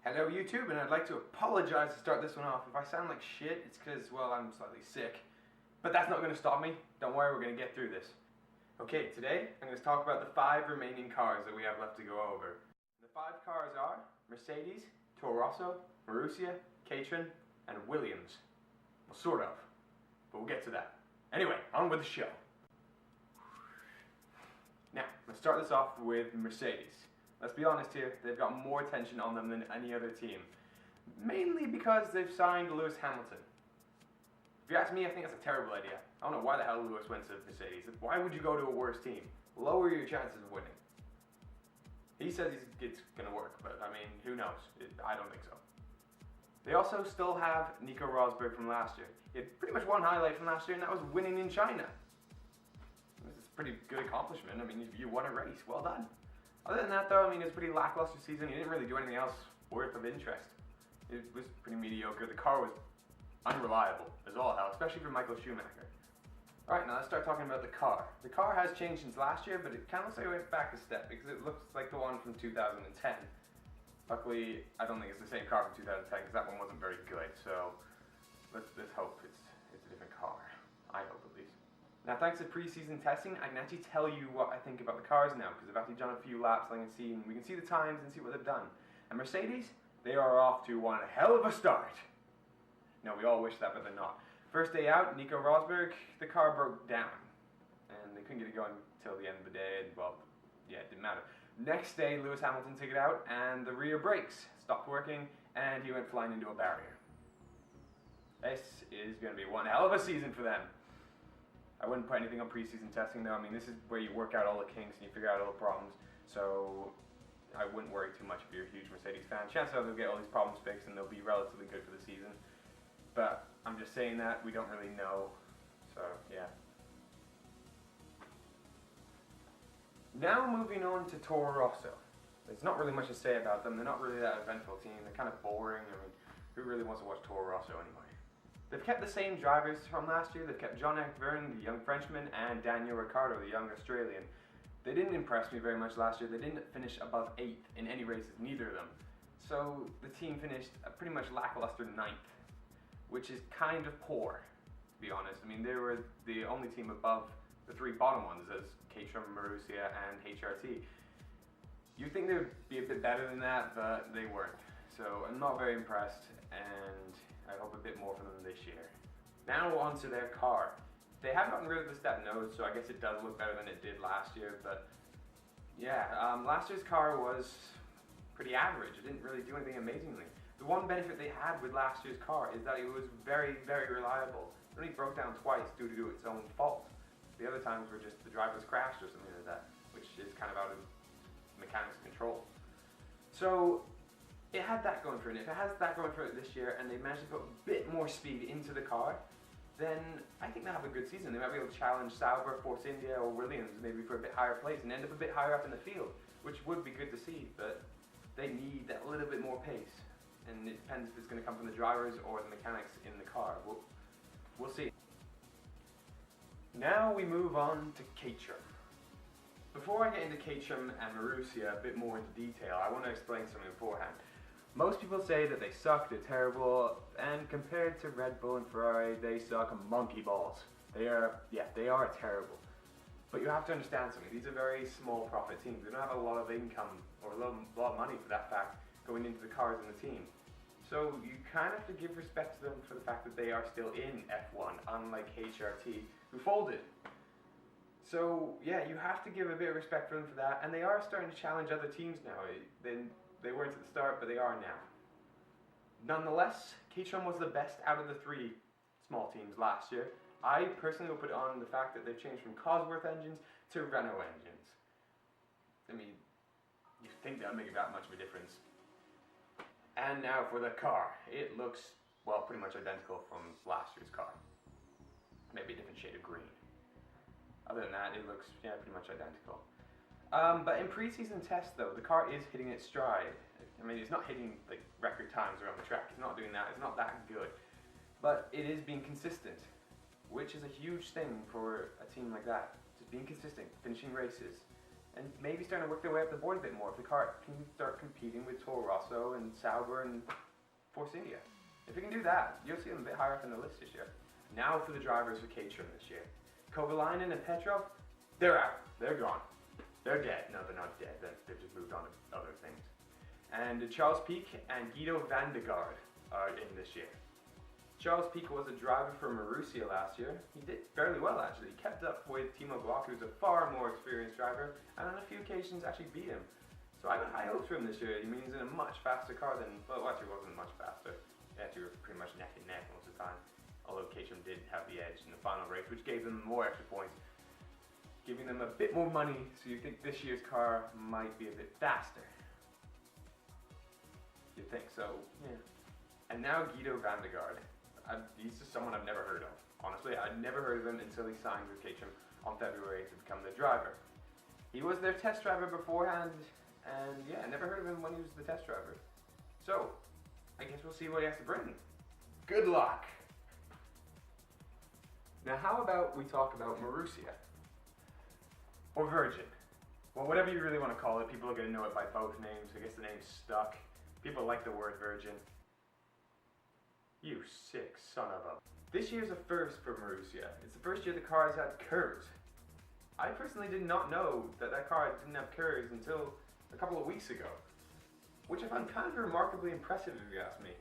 Hello YouTube, and I'd like to apologize to start this one off. If I sound like shit, it's because, well, I'm slightly sick. But that's not going to stop me. Don't worry, we're going to get through this. Okay, today I'm going to talk about the 5 remaining cars that we have left to go over. The 5 cars are Mercedes, Toro Rosso, Marussia, Caterham, and Williams. Well, sort of. But we'll get to that. Anyway, on with the show. Now, let's start this off with Mercedes. Let's be honest here, they've got more attention on them than any other team. Mainly because they've signed Lewis Hamilton. If you ask me, I think that's a terrible idea. I don't know why the hell Lewis went to Mercedes. Why would you go to a worse team? Lower your chances of winning. He says it's going to work, but I mean, who knows? I don't think so. They also still have Nico Rosberg from last year. He had pretty much one highlight from last year, and that was winning in China. This is a pretty good accomplishment. I mean, you won a race. Well done. Other than that, though, I mean, it was a pretty lackluster season. He didn't really do anything else worth of interest. It was pretty mediocre. The car was unreliable as all hell, especially for Michael Schumacher. Alright, now let's start talking about the car. The car has changed since last year, but it kind of looks like it went back a step because it looks like the one from 2010. Luckily, I don't think it's the same car from 2010 because that one wasn't very good, so let's hope it's a different car. I hope at least. Now, thanks to pre-season testing, I can actually tell you what I think about the cars now because I've actually done a few laps and we can see the times and see what they've done. And Mercedes, they are off to one hell of a start. No, we all wish that, but they're not. First day out, Nico Rosberg, the car broke down. And they couldn't get it going until the end of the day, and well, yeah, it didn't matter. Next day, Lewis Hamilton took it out, and the rear brakes stopped working, and he went flying into a barrier. This is going to be one hell of a season for them. I wouldn't put anything on preseason testing, though. I mean, this is where you work out all the kinks and you figure out all the problems, so I wouldn't worry too much if you're a huge Mercedes fan. Chances are they'll get all these problems fixed, and they'll be relatively good for the season. But I'm just saying that, we don't really know, so yeah. Now moving on to Toro Rosso. There's not really much to say about them. They're not really that eventful team. They're kind of boring. I mean, who really wants to watch Toro Rosso anyway? They've kept the same drivers from last year. They've kept Jean-Eric Vergne, the young Frenchman, and Daniel Ricciardo, the young Australian. They didn't impress me very much last year. They didn't finish above 8th in any races, neither of them. So the team finished a pretty much lackluster 9th. Which is kind of poor, to be honest. I mean, they were the only team above the 3 bottom ones, as Caterham, Marussia, and HRT. You'd think they would be a bit better than that, but they weren't. So I'm not very impressed, and I hope a bit more from them this year. Now on to their car. They have gotten rid of the step nose, so I guess it does look better than it did last year, but yeah, last year's car was pretty average. It didn't really do anything amazingly. The one benefit they had with last year's car is that it was very, very reliable. It only broke down twice due to its own fault. The other times were just the drivers crashed or something like that, which is kind of out of mechanics' control. So it had that going for it. If it has that going for it this year and they manage to put a bit more speed into the car, then I think they'll have a good season. They might be able to challenge Sauber, Force India, or Williams maybe for a bit higher place and end up a bit higher up in the field, which would be good to see, but they need that little bit more pace. And it depends if it's going to come from the drivers or the mechanics in the car. We'll see. Now we move on to Caterham. Before I get into Caterham and Marussia a bit more into detail, I want to explain something beforehand. Most people say that they suck, they're terrible, and compared to Red Bull and Ferrari, they suck monkey balls. They are terrible. But you have to understand something. These are very small profit teams. They don't have a lot of income or a lot of money for that fact going into the cars and the team. So you kind of have to give respect to them for the fact that they are still in F1, unlike HRT, who folded. So yeah, you have to give a bit of respect for them for that, and they are starting to challenge other teams now. They weren't at the start, but they are now. Nonetheless, Caterham was the best out of the 3 small teams last year. I personally will put on the fact that they've changed from Cosworth engines to Renault engines. I mean, you think that would make that much of a difference. And now for the car. It looks, well, pretty much identical from last year's car. Maybe a different shade of green. Other than that, it looks, yeah, pretty much identical. But in pre-season tests, though, the car is hitting its stride. I mean, it's not hitting like record times around the track. It's not doing that. It's not that good. But it is being consistent, which is a huge thing for a team like that. Just being consistent, finishing races. and maybe starting to work their way up the board a bit more if the car can start competing with Toro Rosso and Sauber and Force India. If we can do that, you'll see them a bit higher up in the list this year. Now for the drivers for Caterham this year. Kovalainen and Petrov, they're out. They're gone. They're dead. No, they're not dead. They've just moved on to other things. And Charles Pic and Guido van de Garde are in this year. Charles Pic was a driver for Marussia last year. He did fairly well actually. He kept up with Timo Glock, who's a far more experienced driver, and on a few occasions actually beat him. So I got high hopes for him this year. He means in a much faster car than, well, actually wasn't much faster. They actually were pretty much neck and neck most of the time. Although Caterham did have the edge in the final race, which gave them more extra points, giving them a bit more money, so you think this year's car might be a bit faster. You think so? Yeah. And now Guido van de Garde. He's just someone I've never heard of. Honestly, I'd never heard of him until he signed with Caterham on February to become the driver. He was their test driver beforehand, and yeah, I never heard of him when he was the test driver. So, I guess we'll see what he has to bring. Good luck! Now how about we talk about Marussia? Or Virgin. Well, whatever you really want to call it, people are going to know it by both names. I guess the name's stuck. People like the word Virgin. You sick son of a... This year's a first for Marussia. It's the first year the car has had curves. I personally did not know that car didn't have curves until a couple of weeks ago, which I found kind of remarkably impressive if you ask me.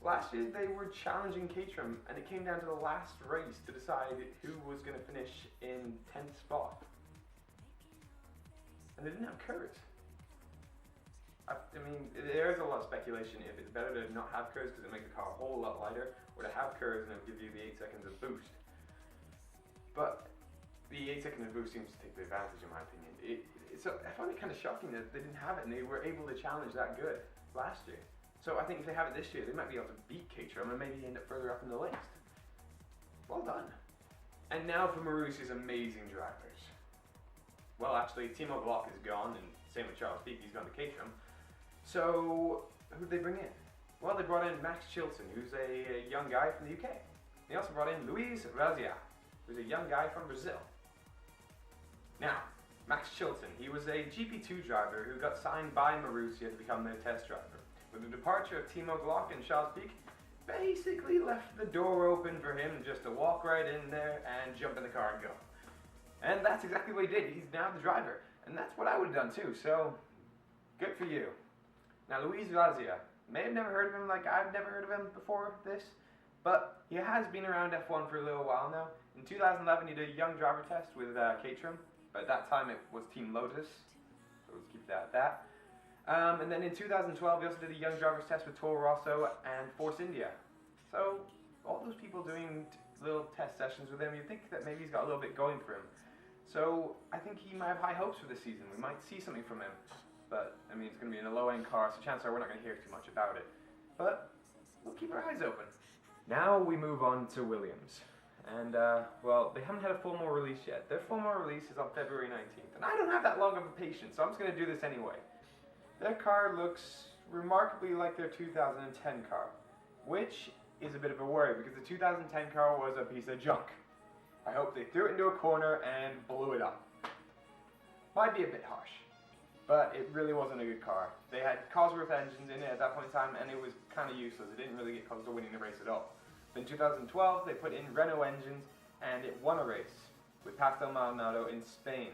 Last year they were challenging Caterham, and it came down to the last race to decide who was going to finish in 10th spot. And they didn't have curves. I mean, there is a lot of speculation if it's better to not have curves because it makes the car a whole lot lighter, or to have curves and it'll give you the 8 seconds of boost. But the 8 seconds of boost seems to take the advantage in my opinion. So I found it kind of shocking that they didn't have it and they were able to challenge that good last year. So I think if they have it this year, they might be able to beat Caterham and maybe end up further up in the list. Well done. And now for Marussia's amazing drivers. Well, actually, Timo Glock is gone, and same with Charles Pic, he's gone to Caterham. So, who did they bring in? Well, they brought in Max Chilton, who's a young guy from the UK. They also brought in Luis Razia, who's a young guy from Brazil. Now, Max Chilton, he was a GP2 driver who got signed by Marussia to become their test driver. With the departure of Timo Glock and Charles Pic, basically left the door open for him just to walk right in there and jump in the car and go. And that's exactly what he did. He's now the driver. And that's what I would have done too, so good for you. Now, Luis Razia, may have never heard of him like I've never heard of him before this, but he has been around F1 for a little while now. In 2011, he did a young driver test with Caterham, but at that time it was Team Lotus, so let's keep that at that. And then in 2012, he also did a young driver's test with Toro Rosso and Force India. So, all those people doing little test sessions with him, you'd think that maybe he's got a little bit going for him. So, I think he might have high hopes for this season. We might see something from him. But, I mean, it's going to be in a low-end car, so chances are we're not going to hear too much about it. But, we'll keep our eyes open. Now we move on to Williams. And, well, they haven't had a formal release yet. Their formal release is on February 19th. And I don't have that long of a patience, so I'm just going to do this anyway. Their car looks remarkably like their 2010 car, which is a bit of a worry, because the 2010 car was a piece of junk. I hope they threw it into a corner and blew it up. Might be a bit harsh. But it really wasn't a good car. They had Cosworth engines in it at that point in time, and it was kind of useless. It didn't really get close to winning the race at all. In 2012, they put in Renault engines, and it won a race with Pastel Maldonado in Spain.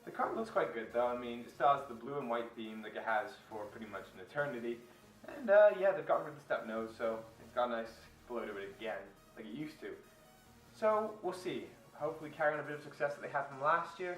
The car looks quite good, though. I mean, it still has the blue and white theme like it has for pretty much an eternity. And yeah, they've gotten rid of the step nose, so it's got a nice flow to it again, like it used to. So we'll see. Hopefully carry on a bit of success that they had from last year,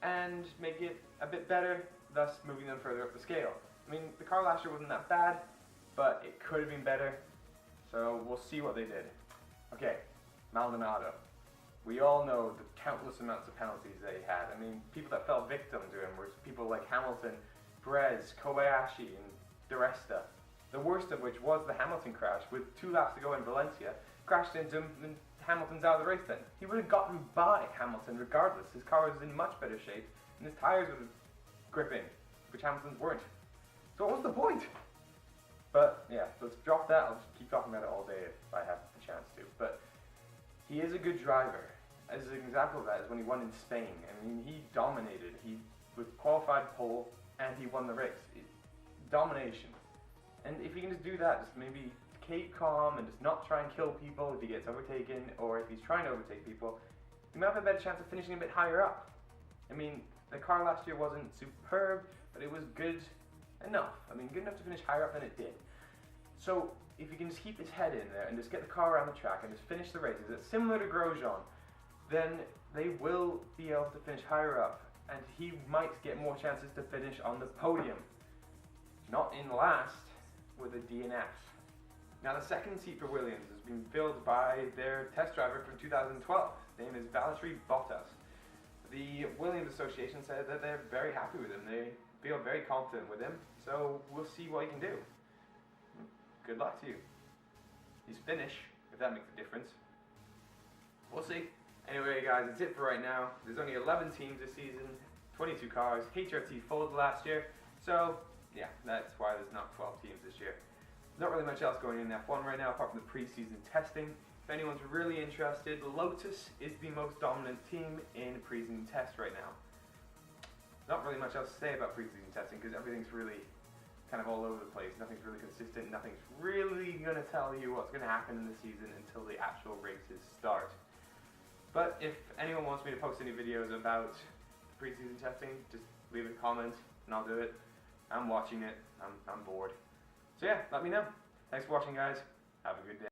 and make it a bit better, thus moving them further up the scale. I mean, the car last year wasn't that bad, but it could have been better, so we'll see what they did. Okay, Maldonado. We all know the countless amounts of penalties that he had. I mean, people that fell victim to him were people like Hamilton, Perez, Kobayashi, and Di Resta. The worst of which was the Hamilton crash, with 2 laps to go in Valencia. Crashed into him, and Hamilton's out of the race then. He would have gotten by Hamilton regardless. His car was in much better shape, and his tyres were gripping, which Hamilton's weren't. So what was the point? But yeah, let's drop that. I'll just keep talking about it all day if I have the chance to. But he is a good driver. As an example of that is when he won in Spain. I mean, he dominated. He was qualified pole, and he won the race. Domination. And if he can just do that, just maybe keep calm and just not try and kill people if he gets overtaken, or if he's trying to overtake people, he might have a better chance of finishing a bit higher up. I mean, the car last year wasn't superb, but it was good enough. I mean, good enough to finish higher up than it did. So if he can just keep his head in there and just get the car around the track and just finish the races, it's similar to Grosjean, then they will be able to finish higher up, and he might get more chances to finish on the podium. Not in last with a DNF. Now the second seat for Williams has been filled by their test driver from 2012. His name is Valtteri Bottas. The Williams Association said that they're very happy with him. They feel very confident with him, so we'll see what he can do. Good luck to you. He's Finnish, if that makes a difference. We'll see. Anyway guys, that's it for right now. There's only 11 teams this season, 22 cars. HRT folded last year, so yeah, that's why there's not 12 teams this year. Not really much else going on in F1 right now apart from the preseason testing. If anyone's really interested, Lotus is the most dominant team in preseason tests right now. Not really much else to say about preseason testing because everything's really kind of all over the place. Nothing's really consistent. Nothing's really going to tell you what's going to happen in the season until the actual races start. But if anyone wants me to post any videos about preseason testing, just leave a comment and I'll do it. I'm watching it. I'm bored. So yeah, let me know. Thanks for watching guys. Have a good day.